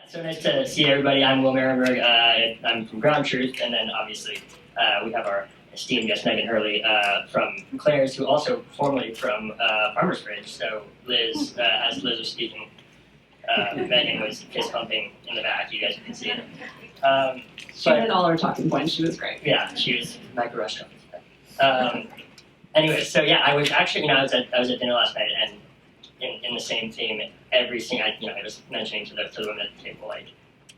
So nice to see everybody. I'm Will Marenberg. I'm from GroundTruth, and then obviously we have our esteemed guest Meghan Hurley from Claire's, who also formerly from Farmers Bridge. So Liz, as Liz was speaking, Meghan was fist pumping in the back. You guys can see it. She had all her talking points. She was great. Yeah, she was micro restaurant. Anyway, so yeah, I was actually, I was at dinner last night, and in the same theme, every single, I was mentioning to the women at the table, like,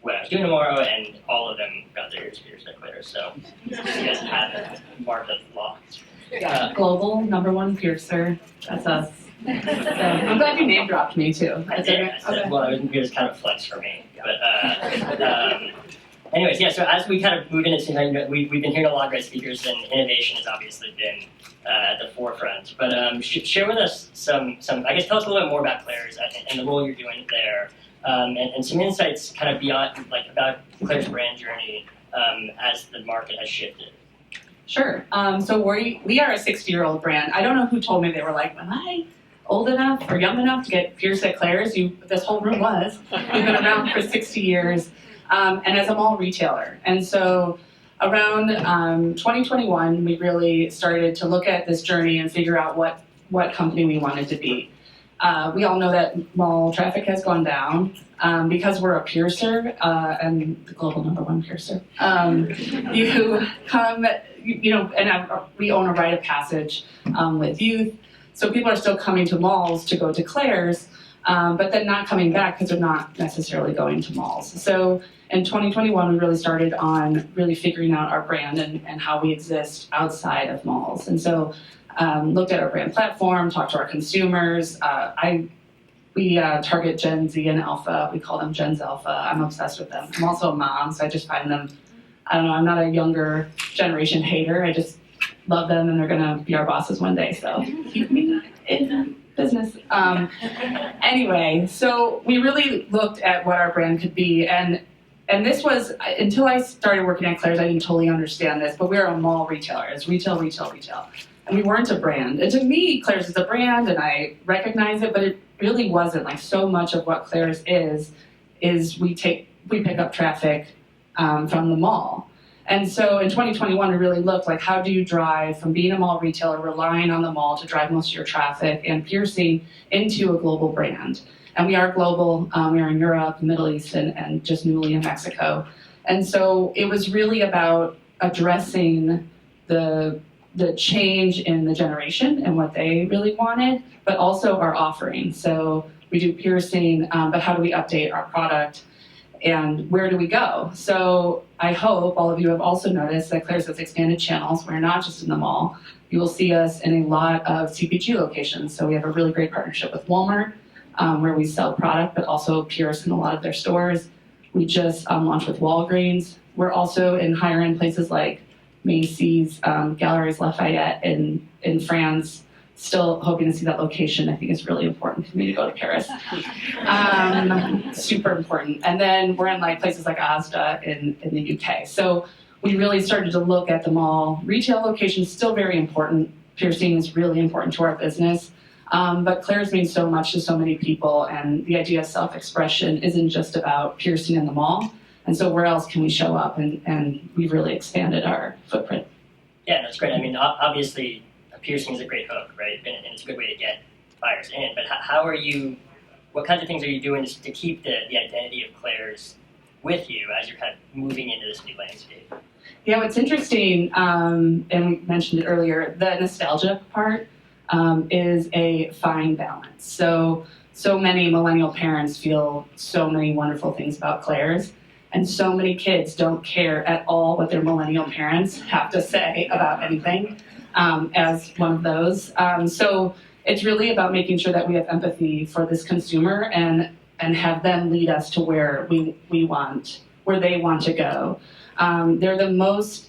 what I was doing tomorrow, and all of them got their ears pierced by Claire, so you guys have it marked up locked. Global #1 piercer. That's us. So, I'm glad you name dropped me too. I did. Well, it was kind of flex for me. But anyways, yeah. So as we kind of move into tonight, we've been hearing a lot of great speakers, and innovation has obviously been at the forefront. But share with us some. I guess tell us a little bit more about Claire's and the role you're doing there, and some insights kind of beyond, like, about Claire's brand journey as the market has shifted. Sure. So we are a 60-year-old brand. I don't know who told me. They were like, "Am I old enough or young enough to get pierced at Claire's?" This whole room was. We've been around for 60 years, and as a mall retailer. And so around 2021, we really started to look at this journey and figure out what company we wanted to be. We all know that mall traffic has gone down because we're a piercer and the global #1 piercer. You come, and we own a rite of passage with youth. So people are still coming to malls to go to Claire's, but then not coming back because they're not necessarily going to malls. So in 2021, we really started on really figuring out our brand and how we exist outside of malls. And so looked at our brand platform, talked to our consumers. We target Gen Z and Alpha. We call them Gen's Alpha. I'm obsessed with them. I'm also a mom, so I just find them, I don't know, I'm not a younger generation hater. I just love them, and they're going to be our bosses one day, so keep me in business. Anyway, so we really looked at what our brand could be, and this was, until I started working at Claire's, I didn't totally understand this, but we're a mall retailer. It's retail. And we weren't a brand. And to me, Claire's is a brand, and I recognize it, but it really wasn't. Like, so much of what Claire's is we pick up traffic from the mall. And so in 2021, we really looked like, how do you drive from being a mall retailer, relying on the mall to drive most of your traffic and piercing into a global brand? And we are global. We are in Europe, Middle East, and just newly in Mexico. And so it was really about addressing the change in the generation and what they really wanted, but also our offering. So we do piercing, but how do we update our product? And where do we go? So I hope all of you have also noticed that Claire's has expanded channels. We're not just in the mall. You will see us in a lot of CPG locations. So we have a really great partnership with Walmart, where we sell product, but also pierce in a lot of their stores. We just launched with Walgreens. We're also in higher end places like Macy's, Galeries Lafayette in France. Still hoping to see that location. I think it's really important for me to go to Paris. Super important. And then we're in places like Asda in the UK. So we really started to look at the mall. Retail locations still very important. Piercing is really important to our business. But Claire's means so much to so many people, and the idea of self-expression isn't just about piercing in the mall. And so where else can we show up? And we've really expanded our footprint. Yeah, that's great. I mean, obviously, piercing is a great hook, right? And it's a good way to get buyers in. But what kinds of things are you doing to keep the identity of Claire's with you as you're kind of moving into this new landscape? Yeah, what's interesting, and we mentioned it earlier, the nostalgia part is a fine balance. So many millennial parents feel so many wonderful things about Claire's, and so many kids don't care at all what their millennial parents have to say about anything, as one of those. So it's really about making sure that we have empathy for this consumer and have them lead us to where they want to go.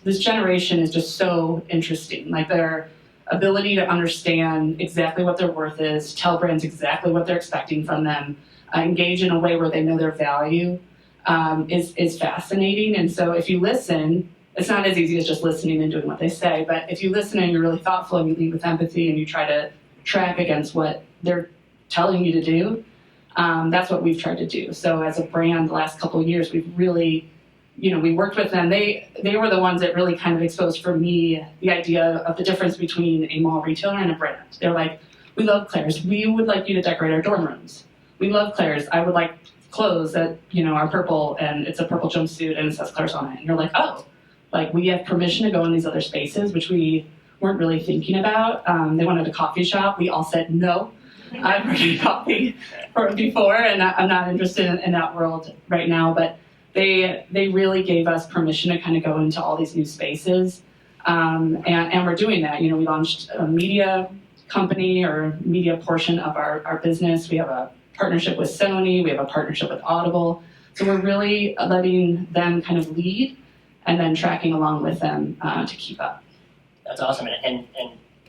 This generation is just so interesting. Like, their ability to understand exactly what their worth is, tell brands exactly what they're expecting from them, engage in a way where they know their value, is fascinating. And so if you listen, it's not as easy as just listening and doing what they say, but if you listen and you're really thoughtful and you lead with empathy and you try to track against what they're telling you to do, That's what we've tried to do. So as a brand, the last couple of years, we've really, we worked with them. They were the ones that really kind of exposed for me the idea of the difference between a mall retailer and a brand. They're like, we love Claire's. We would like you to decorate our dorm rooms. We love Claire's. I would like clothes that, are purple and it's a purple jumpsuit and it says Claire's on it. And you're like, oh, like we have permission to go in these other spaces, which we weren't really thinking about. They wanted a coffee shop. We all said no. I've already coffee before, and I'm not interested in that world right now. But they really gave us permission to kind of go into all these new spaces, and we're doing that. We launched a media company or media portion of our business. We have a partnership with Sony. We have a partnership with Audible. So we're really letting them kind of lead, and then tracking along with them to keep up. That's awesome, and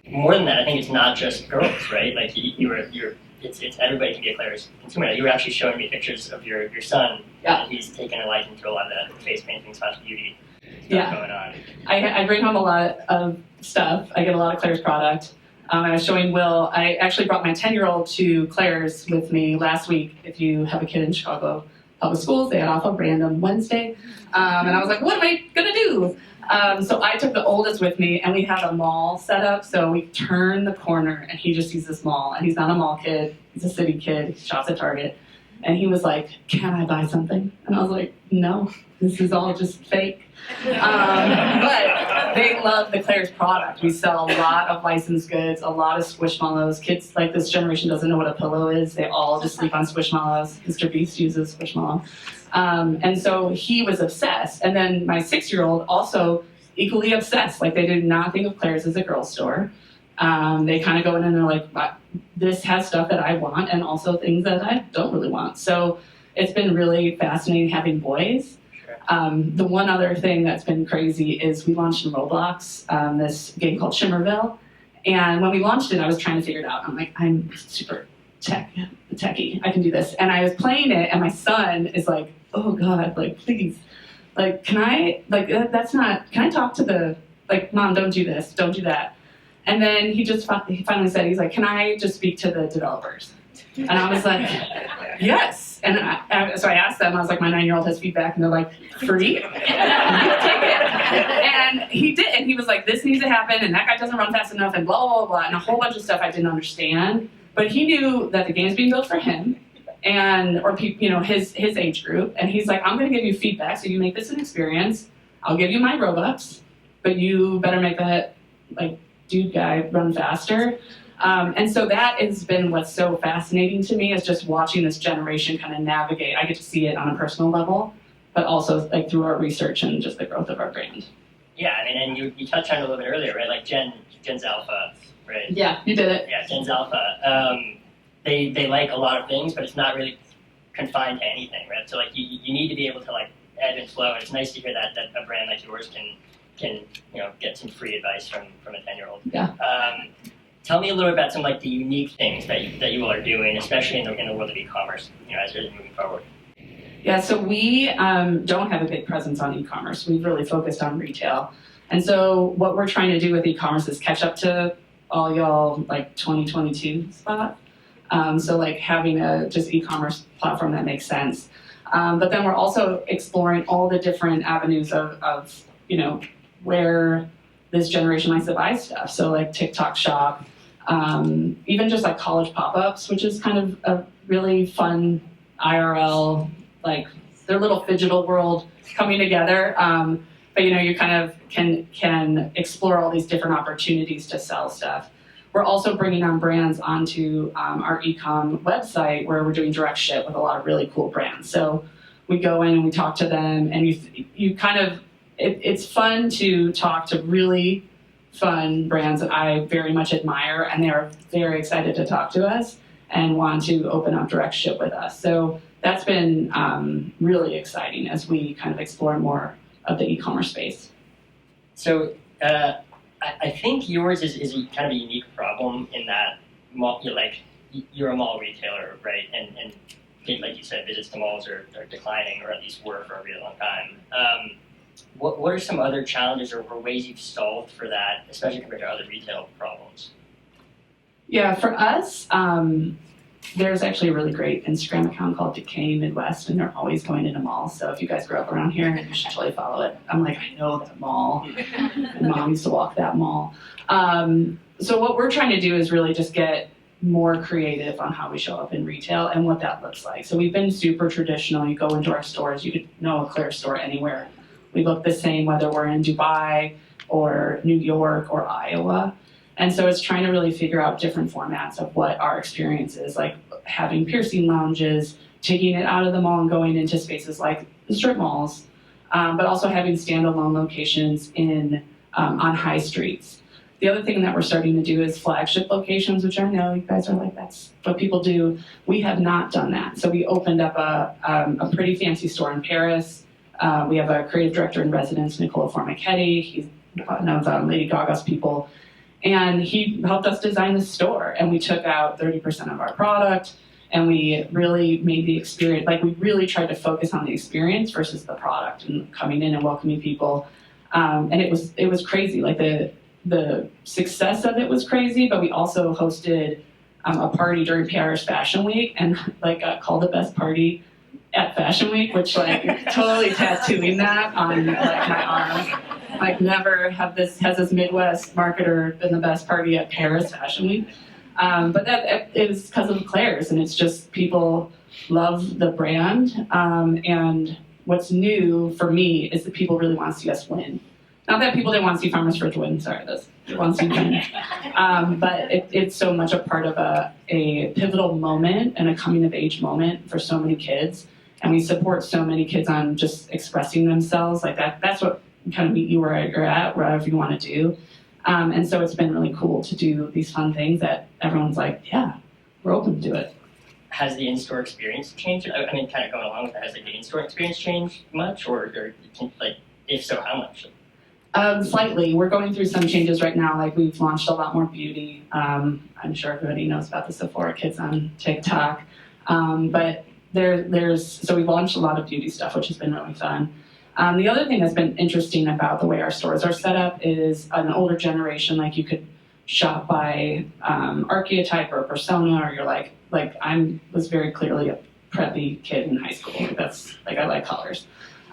more than that, I think it's not just girls, right? Like it's everybody can be a Claire's consumer. You were actually showing me pictures of your son. Yeah. And he's taken a liking to a lot of the face painting / beauty stuff going on. I bring home a lot of stuff. I get a lot of Claire's product. I was showing Will. I actually brought my 10-year-old to Claire's with me last week. If you have a kid in Chicago public schools, they had off a random Wednesday, and I was like, what am I gonna do? So I took the oldest with me, and we had a mall set up. So we turn the corner, and he just sees this mall. And he's not a mall kid. He's a city kid. He shops at Target. And he was like, can I buy something? And I was like, no, this is all just fake. But they love the Claire's product. We sell a lot of licensed goods, a lot of Squishmallows. Kids like this generation doesn't know what a pillow is. They all just sleep on Squishmallows. Mr. Beast uses Squishmallow. And so he was obsessed. And then my 6-year-old also equally obsessed. Like they did not think of Claire's as a girl's store. They kind of go in and they're like, this has stuff that I want and also things that I don't really want. So it's been really fascinating having boys. The one other thing that's been crazy is we launched in Roblox, this game called Shimmerville. And when we launched it, I was trying to figure it out. I'm like, I'm super techie. I can do this. And I was playing it, and my son is like, oh God, like, please. Like, can I talk to Mom, don't do this, don't do that. And then he finally said, he's like, can I just speak to the developers? And I was like, yes. And so I asked them, I was like, my 9-year-old has feedback, and they're like, free? You'll take it. And he did, and he was like, this needs to happen, and that guy doesn't run fast enough, and blah, blah, blah, and a whole bunch of stuff I didn't understand. But he knew that the game's being built for him, his age group, and he's like, I'm gonna give you feedback, so you make this an experience. I'll give you my Robux, but you better make that, dude guy run faster. And so that has been what's so fascinating to me, is just watching this generation kind of navigate. I get to see it on a personal level, but also through our research and just the growth of our brand. Yeah, I mean, and you touched on it a little bit earlier, right? Like Gen's Alpha, right? Yeah, you did it. Yeah, Gen's Alpha. They like a lot of things, but it's not really confined to anything, right? So you need to be able to ebb and flow, and it's nice to hear that a brand like yours can get some free advice from a 10-year-old. Yeah. Tell me a little bit about some the unique things that you all are doing, especially in the world of e-commerce, as you're moving forward. Yeah, so we don't have a big presence on e-commerce. We've really focused on retail. And so what we're trying to do with e-commerce is catch up to all y'all 2022 spot. So having a just e-commerce platform that makes sense. But then we're also exploring all the different avenues of where this generation likes to buy stuff. So TikTok Shop, even just college pop-ups, which is kind of a really fun IRL, their little digital world coming together. But you kind of can explore all these different opportunities to sell stuff. We're also bringing on brands onto our e-com website, where we're doing direct ship with a lot of really cool brands. So we go in and we talk to them, and you kind of, it's fun to talk to really fun brands that I very much admire, and they are very excited to talk to us and want to open up direct ship with us. So that's been really exciting as we kind of explore more of the e-commerce space. So I think yours is kind of a unique problem in that you're a mall retailer, right? And like you said, visits to malls are declining, or at least were for a really long time. What are some other challenges or ways you've solved for that, especially compared to other retail problems? Yeah, for us, there's actually a really great Instagram account called Decay Midwest, and they're always going into malls. So if you guys grew up around here, you should totally follow it. I'm like, I know that mall. My mom used to walk that mall. So what we're trying to do is really just get more creative on how we show up in retail and what that looks like. So we've been super traditional. You go into our stores, you could know a Claire store anywhere. We look the same whether we're in Dubai or New York or Iowa. And so it's trying to really figure out different formats of what our experience is, like having piercing lounges, taking it out of the mall and going into spaces like the strip malls, but also having standalone locations on high streets. The other thing that we're starting to do is flagship locations, which I know you guys are like, that's what people do. We have not done that. So we opened up a pretty fancy store in Paris. We have a creative director in residence, Nicola Formichetti. He's one of Lady Gaga's people. And he helped us design the store. And we took out 30% of our product. And we really made the experience, like we really tried to focus on the experience versus the product and coming in and welcoming people. And it was crazy. Like the success of it was crazy, but we also hosted a party during Paris Fashion Week and like got called the best party at Fashion Week, which like totally tattooing that on like my arm. Like never has this Midwest marketer been the best party at Paris Fashion Week. But that is because of Claire's, and it's just people love the brand. And what's new for me is that people really want to see us win. Not that people didn't want to see Farmers Fridge win, sorry, they want to see win. But it's so much a part of a pivotal moment and a coming of age moment for so many kids. And we support so many kids on just expressing themselves like that. That's what kind of meet you where you're at, wherever you want to do. And so it's been really cool to do these fun things that everyone's like, yeah, we're open to it. Has the in-store experience changed? I mean, kind of going along with that, has like, the in-store experience changed much? Or like, if so, how much? Slightly. We're going through some changes right now. Like we've launched a lot more beauty. I'm sure everybody knows about the Sephora kids on TikTok. But so we've launched a lot of beauty stuff, which has been really fun. The other thing that's been interesting about the way our stores are set up is an older generation, like you could shop by archetype or persona, or you're like I was very clearly a preppy kid in high school. That's like I like colors.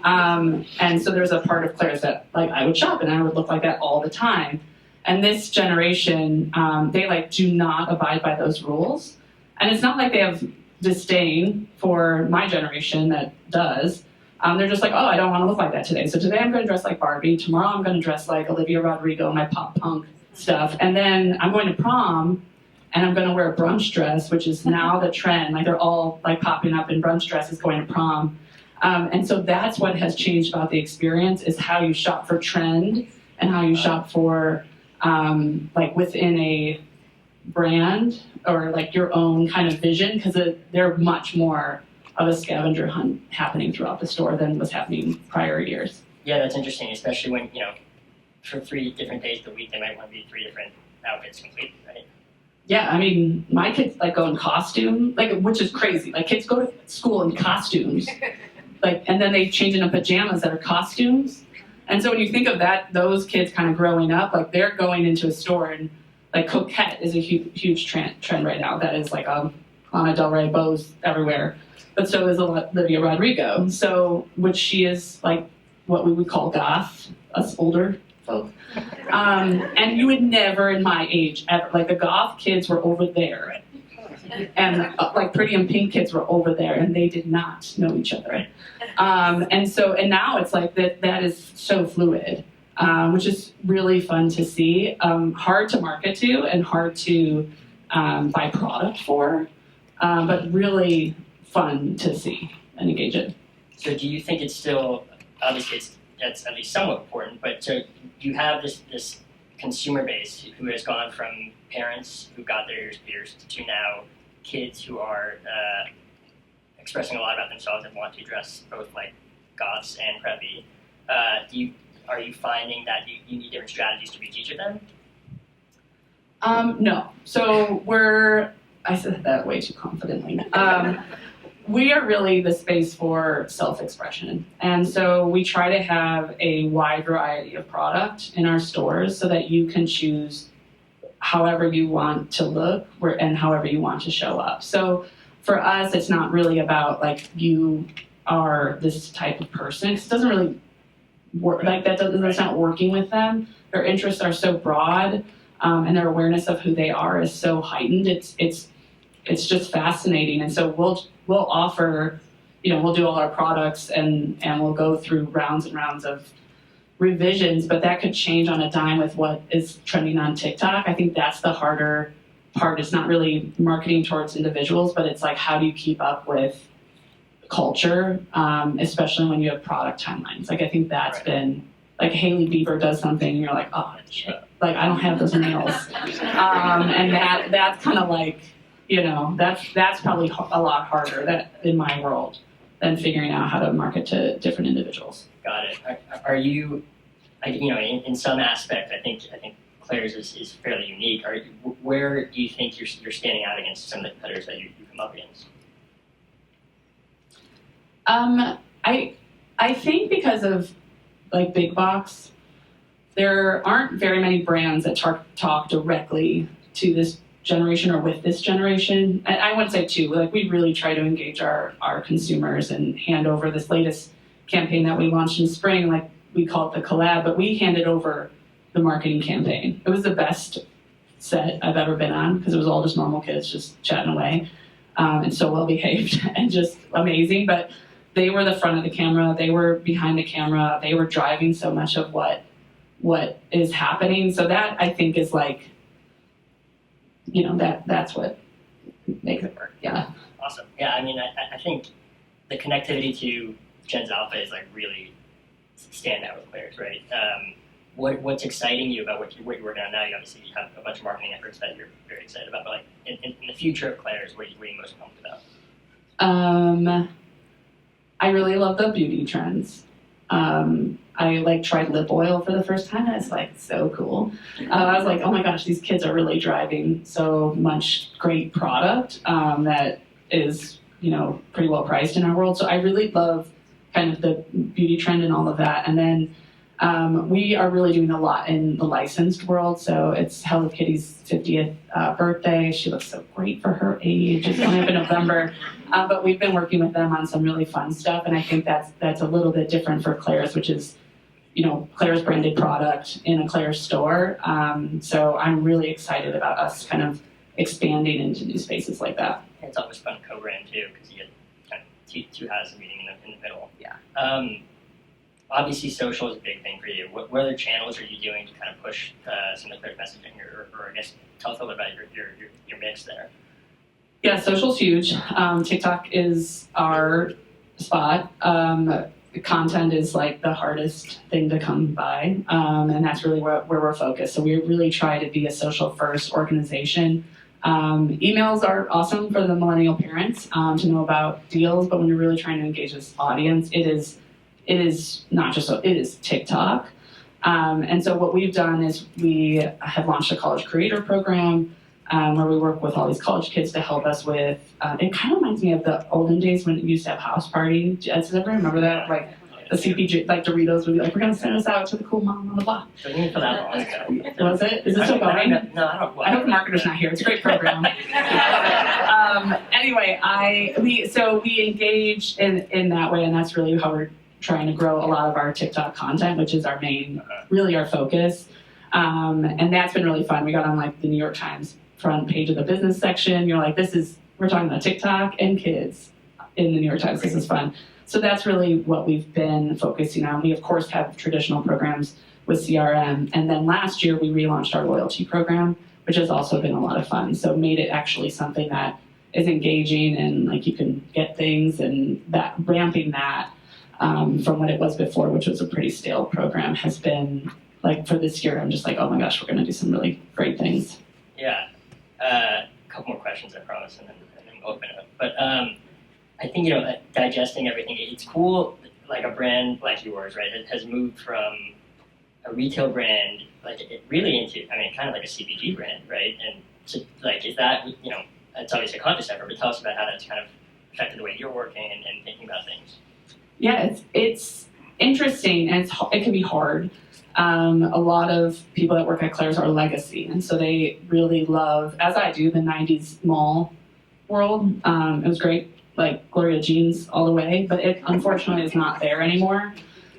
And so there's a part of Claire's that like I would shop and I would look like that all the time. And this generation, they like do not abide by those rules. And it's not like they have disdain for my generation that does. They're just like, oh, I don't want to look like that today. So today I'm going to dress like Barbie. Tomorrow I'm going to dress like Olivia Rodrigo, my pop punk stuff. And then I'm going to prom and I'm going to wear a brunch dress, which is now the trend. Like they're all like popping up in brunch dresses going to prom. And so that's what has changed about the experience is how you shop for trend and how you shop for like within a brand or like your own kind of vision, because they're much more of a scavenger hunt happening throughout the store than was happening prior years. Yeah, that's interesting, especially when, for 3 different days of the week, they might want to be 3 different outfits completely, right? Yeah, I mean, my kids like go in costume, like which is crazy. Like kids go to school in costumes, like, and then they change into pajamas that are costumes. And so when you think of that, those kids kind of growing up, like they're going into a store and like Coquette is a huge trend right now. That is like Lana Del Rey bows everywhere. But so is Olivia Rodrigo. So, which she is like what we would call goth, us older folk. And you would never in my age ever, like the goth kids were over there. And like Pretty in Pink kids were over there and they did not know each other. And now it's like that is so fluid, which is really fun to see, hard to market to and hard to buy product for, but really fun to see and engage in. So do you think it's still, obviously that's at least somewhat important, but so you have this consumer base who has gone from parents who got their ears pierced to now kids who are expressing a lot about themselves and want to dress both like goths and preppy. Are you finding that you need different strategies to reach each of them? No. So I said that way too confidently. We are really the space for self-expression. And so we try to have a wide variety of product in our stores so that you can choose however you want to look and however you want to show up. So for us, it's not really about like you are this type of person. It doesn't really work like that. That's not working with them. Their interests are so broad, and their awareness of who they are is so heightened. It's just fascinating. And so we'll offer, we'll do all our products and we'll go through rounds and rounds of revisions, but that could change on a dime with what is trending on TikTok. I think that's the harder part. It's not really marketing towards individuals, but it's like, how do you keep up with culture, especially when you have product timelines? Like, I think that's been, like, Hailey Bieber does something, and you're like, oh, shit. Like, I don't have those nails. And that's kind of like, that's probably a lot harder in my world than figuring out how to market to different individuals. Got it. Are you, in some aspect, I think Claire's is fairly unique. Where do you think you're standing out against some of the competitors that you come up against? I think because of like big box, there aren't very many brands that talk directly to this generation or with this generation. I would say too, like we really try to engage our consumers and hand over this latest campaign that we launched in spring, like we call it the collab, but we handed over the marketing campaign. It was the best set I've ever been on because it was all just normal kids just chatting away, and so well behaved and just amazing. But they were the front of the camera, they were behind the camera, they were driving so much of what is happening. So that I think is like, that's what makes it work. Yeah. Awesome. Yeah, I think the connectivity to Gen's Alpha is like really stand out with Claire's, right? What's exciting you about what you're working on now? You obviously have a bunch of marketing efforts that you're very excited about, but like in the future of Claire's, what are you most pumped about? I really love the beauty trends. I tried lip oil for the first time, and it's like so cool. I was like, oh my gosh, these kids are really driving so much great product that is, pretty well priced in our world. So I really love kind of the beauty trend and all of that. And then we are really doing a lot in the licensed world. So it's Hello Kitty's 50th birthday. She looks so great for her age. It's only up in November. But we've been working with them on some really fun stuff. And I think that's a little bit different for Claire's, which is, Claire's branded product in a Claire's store. So I'm really excited about us kind of expanding into new spaces like that. It's always fun to co-brand too, because you get kind of two houses meeting in the middle. Yeah. Obviously, social is a big thing for you. What other channels are you doing to kind of push some of the Claire's messaging, or I guess tell us a little bit about your mix there? Yeah, social's huge. TikTok is our spot. Content is like the hardest thing to come by, and that's really where we're focused. So we really try to be a social first organization. Emails are awesome for the millennial parents to know about deals, but when you're really trying to engage this audience, it is not just it is TikTok. And so what we've done is we have launched a college creator program where we work with all these college kids to help us with, it kind of reminds me of the olden days when we used to have house party. Does everyone remember that? Like the CPG, like Doritos would be like, we're going to send us out to the cool mom on the block. So you for that long ago. Was it? Is it still going? No, I don't. I hope the marketer's not here. It's a great program. Anyway, we engage in that way, and that's really how we're trying to grow a lot of our TikTok content, which is our main, really our focus. And that's been really fun. We got on like the New York Times front page of the business section. You're like, we're talking about TikTok and kids in the New York Times. This is fun. So that's really what we've been focusing on. We, of course, have traditional programs with CRM. And then last year, we relaunched our loyalty program, which has also been a lot of fun. So made it actually something that is engaging and like you can get things, and that ramping that from what it was before, which was a pretty stale program, has been like for this year, I'm just like, oh my gosh, we're going to do some really great things. Yeah. A couple more questions, I promise, and then we'll open it up. But I think, digesting everything, it's cool, like a brand like yours, right? It has moved from a retail brand, like really into, kind of like a CPG brand, right? And so, like, is that, it's obviously a conscious effort, but tell us about how that's kind of affected the way you're working and thinking about things. Yeah, it's interesting, and it can be hard. A lot of people that work at Claire's are legacy, and so they really love, as I do, the 90s mall world. It was great, like Gloria jeans all the way, but it unfortunately is not there anymore.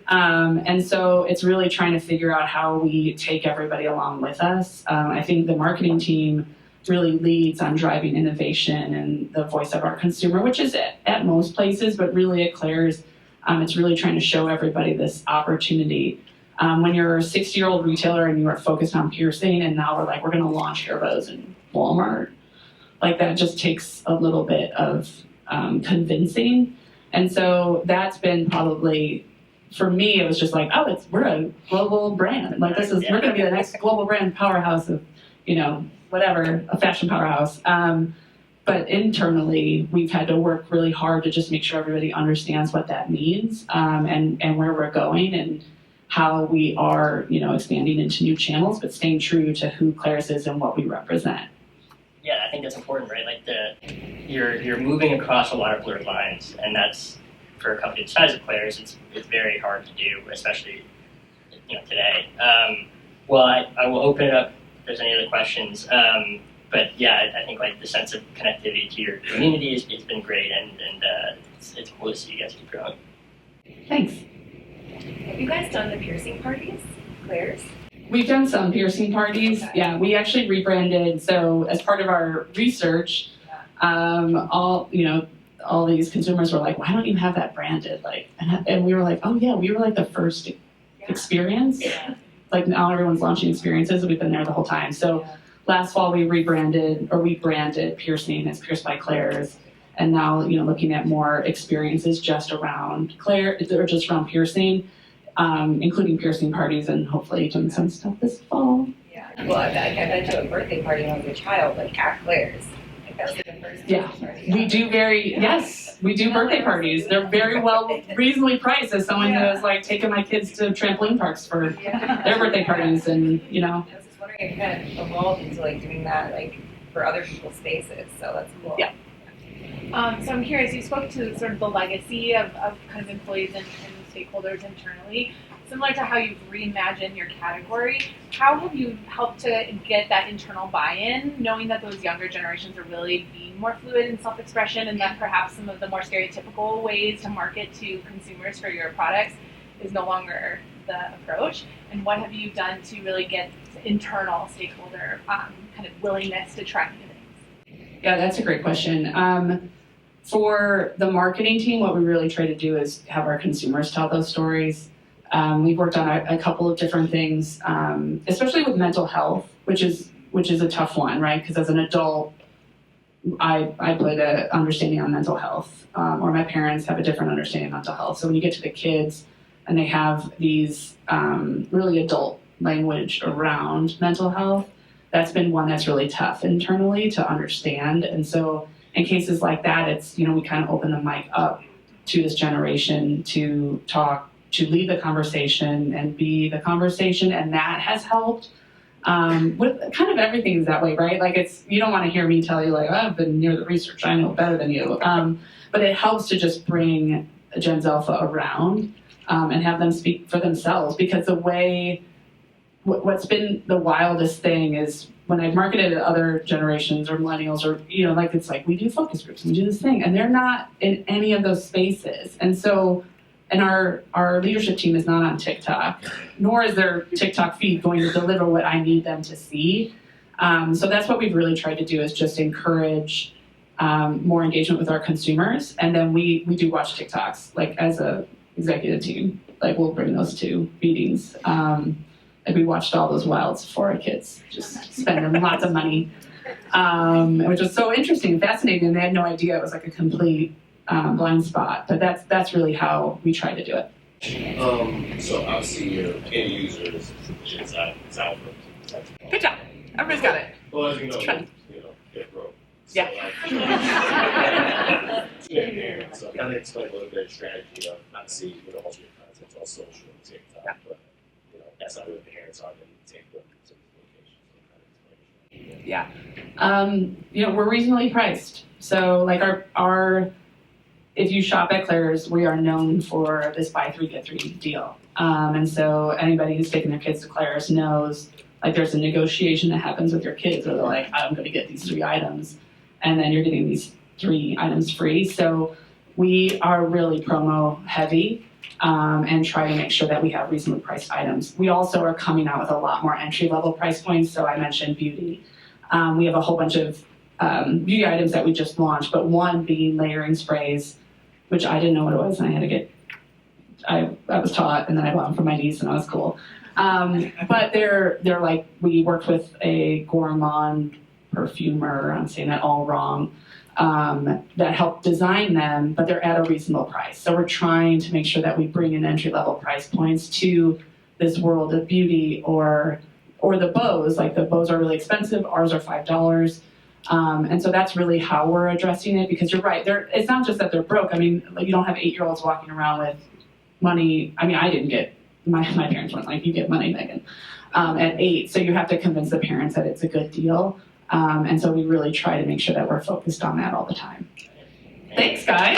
And so it's really trying to figure out how we take everybody along with us. I think the marketing team really leads on driving innovation and the voice of our consumer, which is at most places, but really at Claire's, it's really trying to show everybody this opportunity. When you're a 60-year-old retailer and you are focused on piercing, and now we're going to launch hair bows in Walmart, like that just takes a little bit of convincing. And so that's been probably, for me, it was just like, oh, we're a global brand. Like we're going to be the next global brand powerhouse of, whatever, a fashion powerhouse. But internally, we've had to work really hard to just make sure everybody understands what that means, and where we're going and how we are, expanding into new channels, but staying true to who Claire's is and what we represent. Yeah, I think that's important, right? Like you're moving across a lot of blurred lines, and that's, for a company the size of Claire's, it's very hard to do, especially today. Well, I will open it up if there's any other questions. But yeah, I think like the sense of connectivity to your community it's been great, and it's cool to see you guys keep growing. Thanks. Have you guys done the piercing parties, Claire's? We've done some piercing parties. Okay. Yeah, we actually rebranded. So as part of our research, all these consumers were like, "Why don't you have that branded?" And we were like, "Oh yeah, we were like the first experience." Yeah. Like now everyone's launching experiences, and we've been there the whole time. So last fall we branded piercing as Pierced by Claire's. And now, looking at more experiences just around Claire, or just around piercing, including piercing parties, and hopefully doing some stuff this fall. Yeah. Well, I've been to a birthday party when I was a child, like at Claire's. Like that was the first party. We do we do birthday parties. They're very reasonably priced as someone who has taken my kids to trampoline parks for their birthday parties, and I was just wondering if you kind of evolved into doing that for other people's spaces. So that's cool. Yeah. So I'm curious, you spoke to sort of the legacy of kind of employees and stakeholders internally. Similar to how you've reimagined your category, how have you helped to get that internal buy-in, knowing that those younger generations are really being more fluid in self-expression, and that perhaps some of the more stereotypical ways to market to consumers for your products is no longer the approach? And what have you done to really get internal stakeholder kind of willingness to try new things? Yeah, that's a great question. For the marketing team, what we really try to do is have our consumers tell those stories. We've worked on a couple of different things, especially with mental health, which is a tough one, right? Because as an adult, I put an understanding on mental health, or my parents have a different understanding of mental health. So when you get to the kids and they have these really adult language around mental health, that's been one that's really tough internally to understand. And so in cases like that, it's, we kind of open the mic up to this generation to talk, to lead the conversation and be the conversation. And that has helped. With kind of everything is that way, right? You don't want to hear me tell you I've been near the research, I know better than you. But it helps to just bring Gen Alpha around and have them speak for themselves, because what's been the wildest thing is when I've marketed to other generations or millennials, or, it's we do focus groups and we do this thing, and they're not in any of those spaces. And so, and our leadership team is not on TikTok, nor is their TikTok feed going to deliver what I need them to see. So that's what we've really tried to do, is just encourage more engagement with our consumers. And then we do watch TikToks, as a executive team. We'll bring those to meetings. We watched all those wild Sephora kids just spending lots of money, which was so interesting and fascinating. And they had no idea it was a complete blind spot. But that's really how we try to do it. So obviously your end users, Alpha. Good job. Everybody's got it. Well, as you know, they're broke. So, Yeah. So kind of explain a little bit of strategy of not see most of your content on social and TikTok, but that's not what the parents are. They take them to the location. Yeah. We're reasonably priced. So our if you shop at Claire's, we are known for this buy 3 get 3 deal. And so anybody who's taken their kids to Claire's knows, like, there's a negotiation that happens with your kids where they're like, I'm going to get these 3 items, and then you're getting these 3 items free. So we are really promo heavy, and try to make sure that we have reasonably priced items. We also are coming out with a lot more entry level price points. So I mentioned beauty. We have a whole bunch of beauty items that we just launched, but one being layering sprays, which I didn't know what it was, and I had to get, I was taught, and then I bought them for my niece, and it was cool. But they're like, we worked with a gourmand perfumer, I'm saying that all wrong, that helped design them, but they're at a reasonable price. So we're trying to make sure that we bring in entry-level price points to this world of beauty, or the bows. Like, the bows are really expensive, ours are $5. And so that's really how we're addressing it, because you're right, it's not just that they're broke. I mean, like, you don't have 8-year-olds walking around with money. I mean, I didn't get, my parents weren't like, you get money, Meghan, at 8. So you have to convince the parents that it's a good deal. And so we really try to make sure that we're focused on that all the time. Thanks, guys.